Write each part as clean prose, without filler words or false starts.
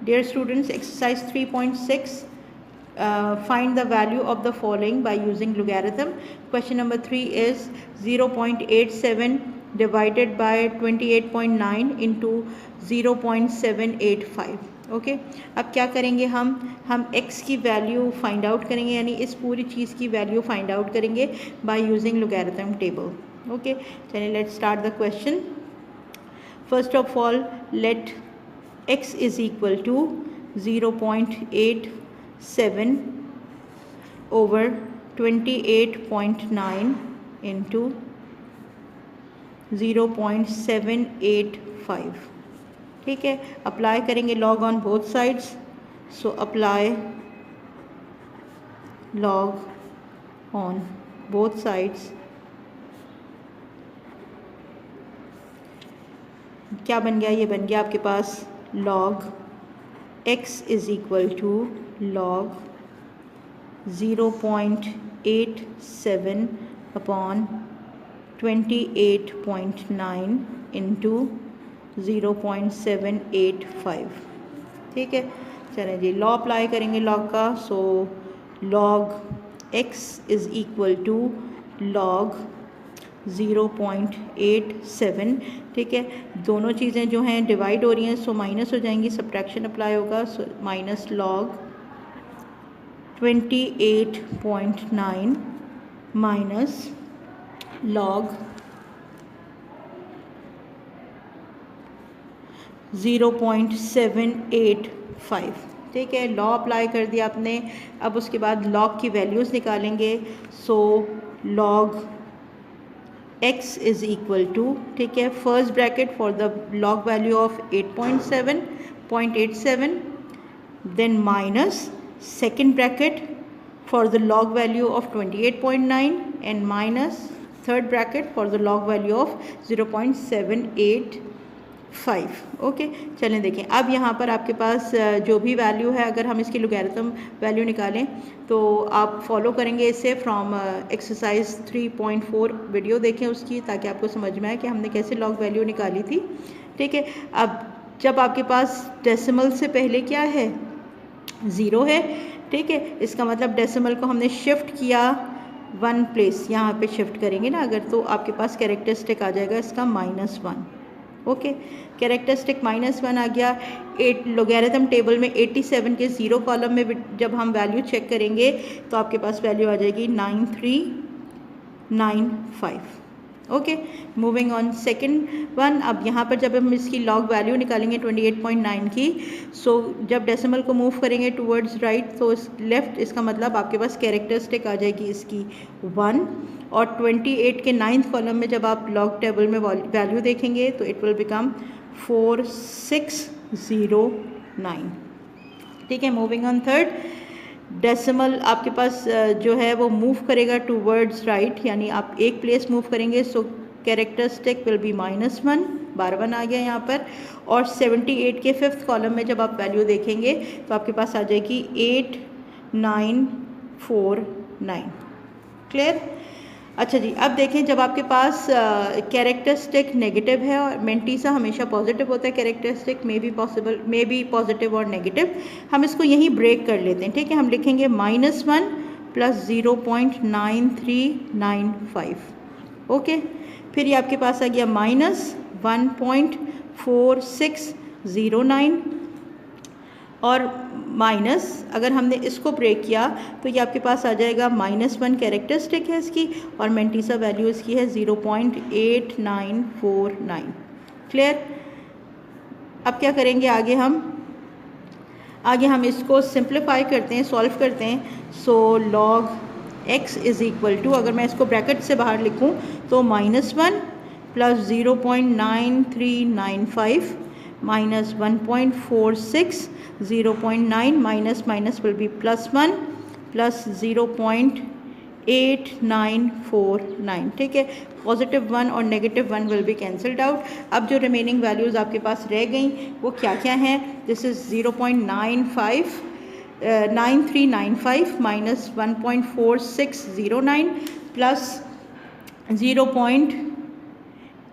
Dear students, exercise 3.6, find the value of the following by using logarithm. Question number 3 is 0.87 divided by 28.9 into 0.785. Okay अब क्या करेंगे हम x की value find out करेंगे, यानी इस पूरी चीज़ की वैल्यू फाइंड आउट करेंगे by using logarithm table. Okay चलिए let's start the question. First of all let x is equal to 0.87 over 28.9 into 0.785. ठीक है, अप्लाई करेंगे log on both sides. So apply log on both sides. क्या बन गया? ये बन गया आपके पास log x is equal to log 0.87 upon 28.9 into 0.785. ठीक है, चलें जी लॉ अप्लाई करेंगे लॉग का. सो log x is equal to log 0.87. ठीक है, दोनों चीज़ें जो हैं डिवाइड हो रही हैं, सो माइनस हो जाएंगी, सब्ट्रैक्शन अप्लाई होगा. So minus log 28.9 minus log 0.785. ठीक है, लॉ अप्लाई कर दिया आपने. अब उसके बाद लॉग की वैल्यूज़ निकालेंगे. So log x is equal to, ठीक है, first bracket for the log value of 8.7, then minus second bracket for the log value of 28.9 and minus third bracket for the log value of 0.785. Okay चलें देखें. अब यहाँ पर आपके पास जो भी वैल्यू है, अगर हम इसकी लोगैरिथम वैल्यू निकालें तो आप फॉलो करेंगे इसे फ्रॉम एक्सरसाइज 3.4 वीडियो देखें उसकी, ताकि आपको समझ में आए कि हमने कैसे लॉग वैल्यू निकाली थी. ठीक है, अब जब आपके पास डेसिमल से पहले क्या है? ज़ीरो है. ठीक है, इसका मतलब डेसिमल को हमने शिफ्ट किया वन प्लेस, यहाँ पे शिफ्ट करेंगे ना अगर, तो आपके पास कैरेक्टरिस्टिक आ जाएगा इसका -1. ओके, कैरेक्टरिस्टिक -1 आ गया. 8 लोगैरिथम टेबल में 87 के 0 कॉलम में जब हम वैल्यू चेक करेंगे तो आपके पास वैल्यू आ जाएगी 9395. Okay, moving on second one. अब यहाँ पर जब हम इसकी लॉग वैल्यू निकालेंगे 28.9 की, सो जब डेसिमल को मूव करेंगे टूवर्ड्स राइट तो इस लेफ़्ट, इसका मतलब आपके पास कैरेक्टरिस्टिक आ जाएगी इसकी 1. और 28 के 9th कॉलम में जब आप लॉग टेबल में वैल्यू देखेंगे तो इट विल बिकम 4609. ठीक है, मूविंग ऑन थर्ड. डेसिमल आपके पास जो है वो मूव करेगा टूवर्ड्स राइट, यानी आप एक प्लेस मूव करेंगे. सो कैरेक्टरिस्टिक विल बी -1, 12 आ गया यहाँ पर. और 78 के 5th कॉलम में जब आप वैल्यू देखेंगे तो आपके पास आ जाएगी 8949. क्लियर? अच्छा जी, अब देखें जब आपके पास कैरेक्टरिस्टिक नेगेटिव है और मेंटीसा हमेशा पॉजिटिव होता है, कैरेक्टरिस्टिक में भी पॉजिटिव और नेगेटिव, हम इसको यहीं ब्रेक कर लेते हैं. ठीक है, हम लिखेंगे -1 प्लस 0.9395. ओके, फिर ये आपके पास आ गया -1.4609 और माइनस, अगर हमने इसको ब्रेक किया तो ये आपके पास आ जाएगा -1 कैरेक्टरिस्टिक है इसकी और मेंटीसा वैल्यू इसकी है 0.8949. क्लियर? अब क्या करेंगे आगे हम इसको सिंप्लीफाई करते हैं, सॉल्व करते हैं. So log x is equal to, अगर मैं इसको ब्रैकेट से बाहर लिखूं तो -1 plus 0.9395 minus 1.46, 0.9 minus will be +1 plus 0.8949. ठीक है, +1 और -1 will be cancelled out. अब जो रिमेनिंग वैल्यूज़ आपके पास रह गई वो क्या क्या हैं? This is 0.9395 minus 1.4609 plus 0.8949.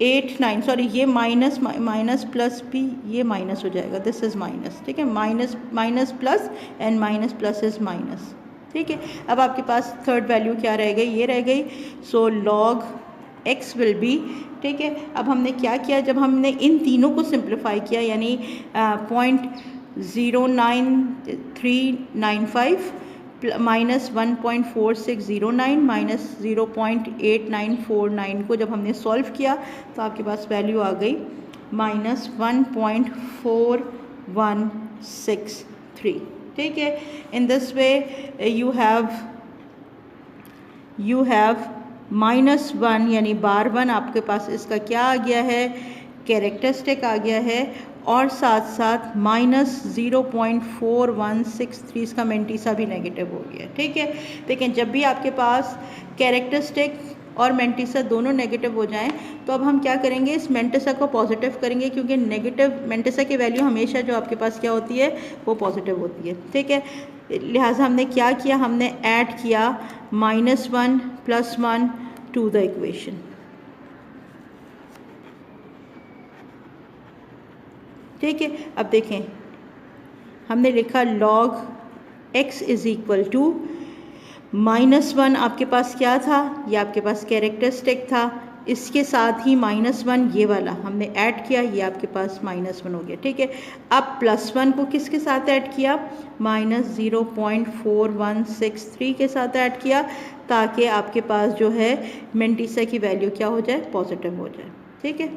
89, sorry ये माइनस प्लस भी ये माइनस हो जाएगा, दिस इज़ माइनस, ठीक है, minus plus and minus plus is minus, ठीक है। अब आपके पास थर्ड वैल्यू क्या रह गई, ये रह गई, सो log x विल बी, ठीक है। अब हमने क्या किया, जब हमने इन तीनों को सिंप्लीफाई किया यानी 0.09395 माइनस 1.4609 माइनस 0.8949 को जब हमने सॉल्व किया तो आपके पास वैल्यू आ गई माइनस 1.4163, ठीक है। In this way you have -1 यानी बार 1 आपके पास इसका क्या आ गया है, कैरेक्टरिस्टिक आ गया है, और साथ साथ -0.4163 इसका मेंटिसा भी नेगेटिव हो गया, ठीक है। लेकिन जब भी आपके पास कैरेक्टरिस्टिक और मेंटिसा दोनों नेगेटिव हो जाएं तो अब हम क्या करेंगे, इस मेंटिसा को पॉजिटिव करेंगे, क्योंकि नेगेटिव मेंटिसा की वैल्यू हमेशा जो आपके पास क्या होती है, वो पॉजिटिव होती है, ठीक है। लिहाजा हमने क्या किया, हमने ऐड किया -1 + 1 टू द इक्वेशन, ठीक है। अब देखें हमने लिखा log x is equal to -1, आपके पास क्या था, ये आपके पास कैरेक्टरिस्टिक था, इसके साथ ही -1 ये वाला हमने ऐड किया, ये आपके पास -1 हो गया, ठीक है। अब +1 को किसके साथ ऐड किया, -0.4163 के साथ ऐड किया, ताकि आपके पास जो है मेंटिसा की वैल्यू क्या हो जाए, पॉजिटिव हो जाए, ठीक है।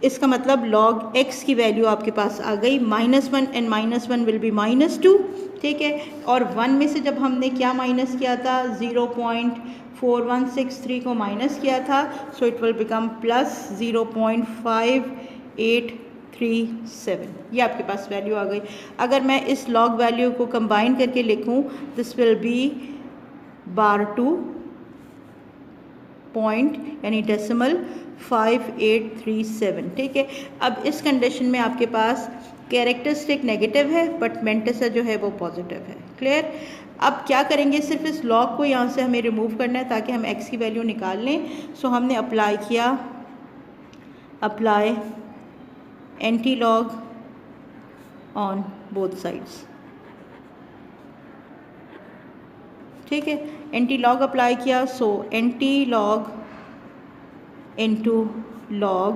इसका मतलब log x की वैल्यू आपके पास आ गई -1 एंड -1 विल बी -2, ठीक है। और 1 में से जब हमने क्या माइनस किया था, 0.4163 को माइनस किया था, सो इट विल बिकम +0.5837, ये आपके पास वैल्यू आ गई। अगर मैं इस log वैल्यू को कंबाइन करके लिखूं, दिस विल बी /2 पॉइंट यानी डेसिमल 5837, ठीक है। अब इस कंडीशन में आपके पास कैरेक्टरिस्टिक नेगेटिव है बट मेंटिसा जो है वो पॉजिटिव है, क्लियर। अब क्या करेंगे, सिर्फ इस log को यहाँ से हमें रिमूव करना है ताकि हम x की वैल्यू निकाल लें। सो हमने अप्लाई किया, apply antilog on both sides, ठीक है। एंटी लॉग अप्लाई किया, so antilog into log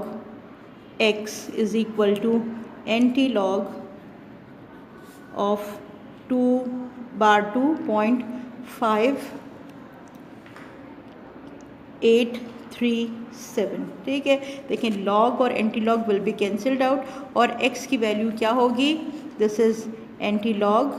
x is equal to antilog of 2/2.5837, ठीक है। देखिए log और antilog will be cancelled out और x की वैल्यू क्या होगी, दिस इज एंटी लॉग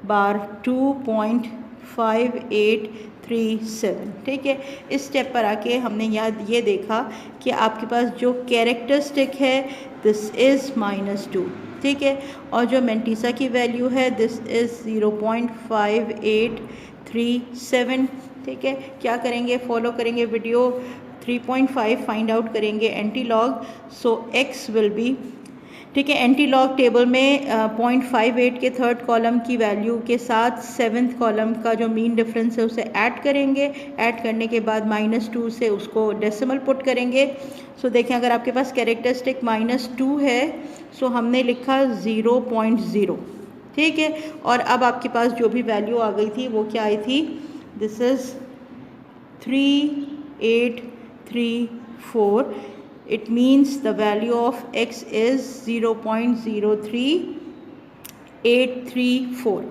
/2.5837, ठीक है। इस स्टेप पर आके हमने यहाँ ये देखा कि आपके पास जो कैरेक्टरिस्टिक है दिस इज़ -2, ठीक है, और जो मेंटिसा की वैल्यू है दिस इज़ 0.5837, ठीक है। क्या करेंगे, फॉलो करेंगे वीडियो 3.5 फाइंड आउट करेंगे anti log, so x will be, ठीक है। एंटी लॉग टेबल में 0.58 के थर्ड कॉलम की वैल्यू के साथ 7th कॉलम का जो मीन डिफरेंस है उसे ऐड करेंगे, ऐड करने के बाद -2 से उसको डेसिमल पुट करेंगे। सो देखें अगर आपके पास कैरेक्टरिस्टिक -2 है, सो हमने लिखा 0.0, ठीक है। और अब आपके पास जो भी वैल्यू आ गई थी वो क्या आई थी, this is 3834, it means the value of x is 0.03834,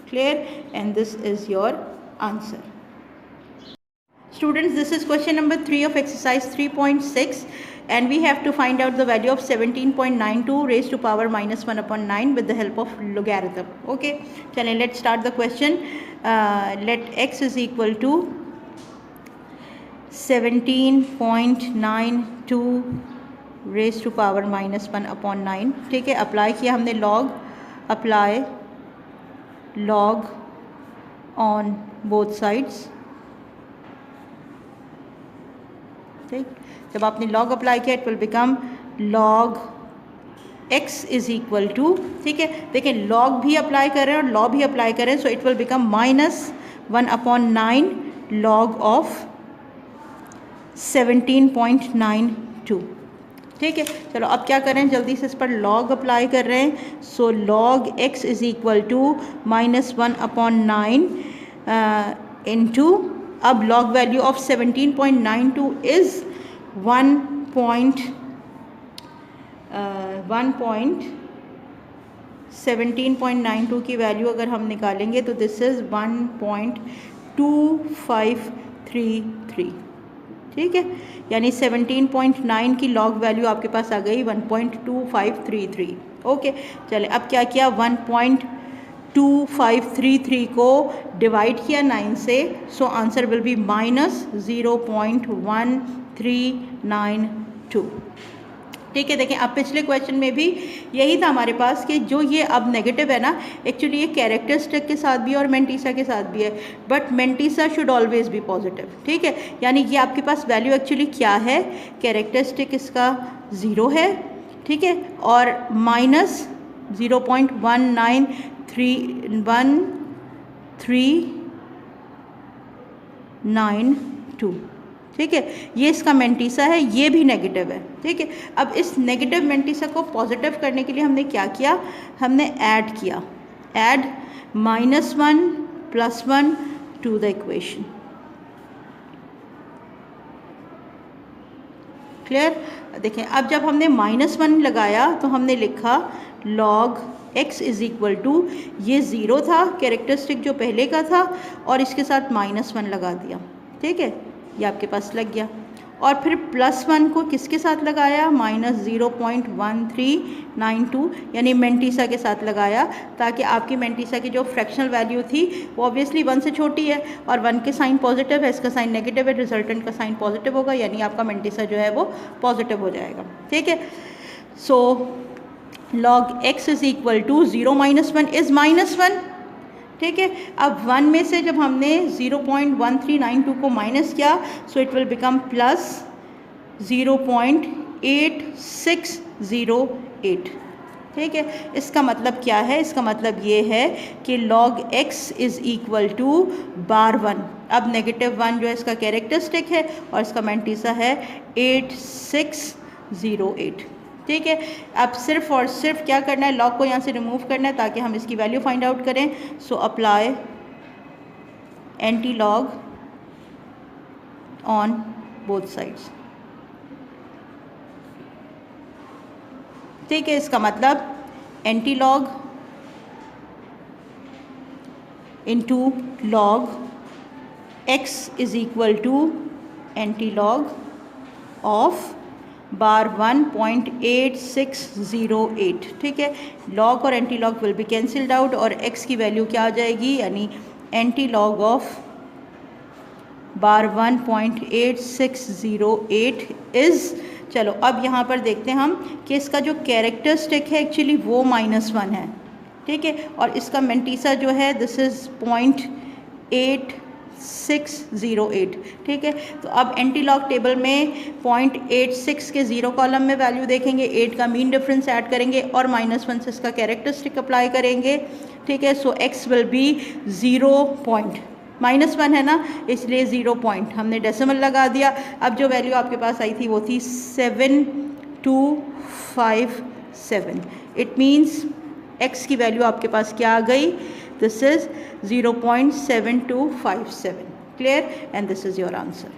clear, and this is your answer. Students, this is question number 3 of exercise 3.6 and we have to find out the value of 17.92 raised to power -1/9 with the help of logarithm. Okay, chale let's start the question. Let x is equal to 17.92 raise to power -1/9, ठीक है। Apply किया हमने log, apply log on both sides, ठीक। जब आपने log अप्लाई किया it will become log x is equal to, ठीक है। देखिए log भी अप्लाई कर रहे हैं और log भी अप्लाई कर रहे हैं, so it will become -1/9 log of 17.92। ठीक है, चलो अब क्या करें, जल्दी से इस पर लॉग अप्लाई कर रहे हैं। So log x is equal to -1/9 into, अब लॉग वैल्यू ऑफ 17.92 इज़ 17.92 की वैल्यू अगर हम निकालेंगे तो दिस इज़ 1.2533। ठीक है, यानी 17.9 की लॉग वैल्यू आपके पास आ गई 1.2533। ओके, चले अब क्या किया, 1.2533 को डिवाइड किया 9 से, सो आंसर विल बी -0.1392। ठीक है, देखें अब पिछले क्वेश्चन में भी यही था हमारे पास कि जो ये अब नेगेटिव है ना, एक्चुअली ये कैरेक्टरिस्टिक के साथ भी और मेंटिसा के साथ भी है, but mantissa should always be positive. ठीक है, यानी ये आपके पास वैल्यू एक्चुअली क्या है, कैरेक्टरिस्टिक इसका 0 है। ठीक है, और -0.1392। ठीक है, ये इसका मेंटिसा है, ये भी नेगेटिव है। ठीक है, अब इस नेगेटिव मेंटिसा को पॉजिटिव करने के लिए हमने क्या किया, हमने ऐड किया, add -1 + 1 to the equation. Clear, देखें अब जब हमने -1 लगाया तो हमने लिखा log x is equal to, ये 0 था कैरेक्टरिस्टिक जो पहले का था, और इसके साथ -1 लगा दिया। ठीक है, ये आपके पास लग गया, और फिर +1 को किसके साथ लगाया, -0.1392 यानी मेंटिसा के साथ लगाया, ताकि आपकी मेंटिसा की जो फ्रैक्शनल वैल्यू थी वो ऑब्वियसली 1 से छोटी है, और 1 के साइन पॉजिटिव है, इसका साइन नेगेटिव है, रिजल्टेंट का साइन पॉजिटिव होगा, यानी आपका मेंटिसा जो है वो पॉजिटिव हो जाएगा। ठीक है, so log x is equal to 0 - 1 is -1। ठीक है, अब 1 में से जब हमने 0.1392 को माइनस किया, सो इट विल बिकम +0.8608। ठीक है, इसका मतलब क्या है, इसका मतलब ये है कि log x is equal to bar1, अब -1 जो है इसका कैरेक्टरिस्टिक है और इसका मेंटिसा है 8608। ठीक है, अब सिर्फ और सिर्फ क्या करना है, लॉग को यहाँ से रिमूव करना है ताकि हम इसकी वैल्यू फाइंड आउट करें। So apply antilog on both sides. ठीक है, इसका मतलब antilog into log x is equal to antilog of bar1 .8608। ठीक है, लॉग और antilog will be cancelled out, और x की वैल्यू क्या आ जाएगी, यानी anti log of bar1 .8608 is, चलो अब यहाँ पर देखते हैं हम कि इसका जो कैरेक्टरिस्टिक है एक्चुअली वो -1 है। ठीक है, और इसका मेंटिसा जो है दिस इज़ 0.8608। ठीक है, तो अब एंटी लॉग टेबल में 0.86 के 0 कॉलम में वैल्यू देखेंगे, 8 का मीन डिफरेंस ऐड करेंगे और -1 से इसका कैरेक्टरिस्टिक अप्लाई करेंगे। ठीक है, सो x विल बी 0 पॉइंट, -1 है ना, इसलिए 0 पॉइंट हमने डेसिमल लगा दिया। अब जो वैल्यू आपके पास आई थी वो थी 7257। इट मीन्स x की वैल्यू आपके पास क्या आ गई, this is 0.7257। Clear? And this is your answer.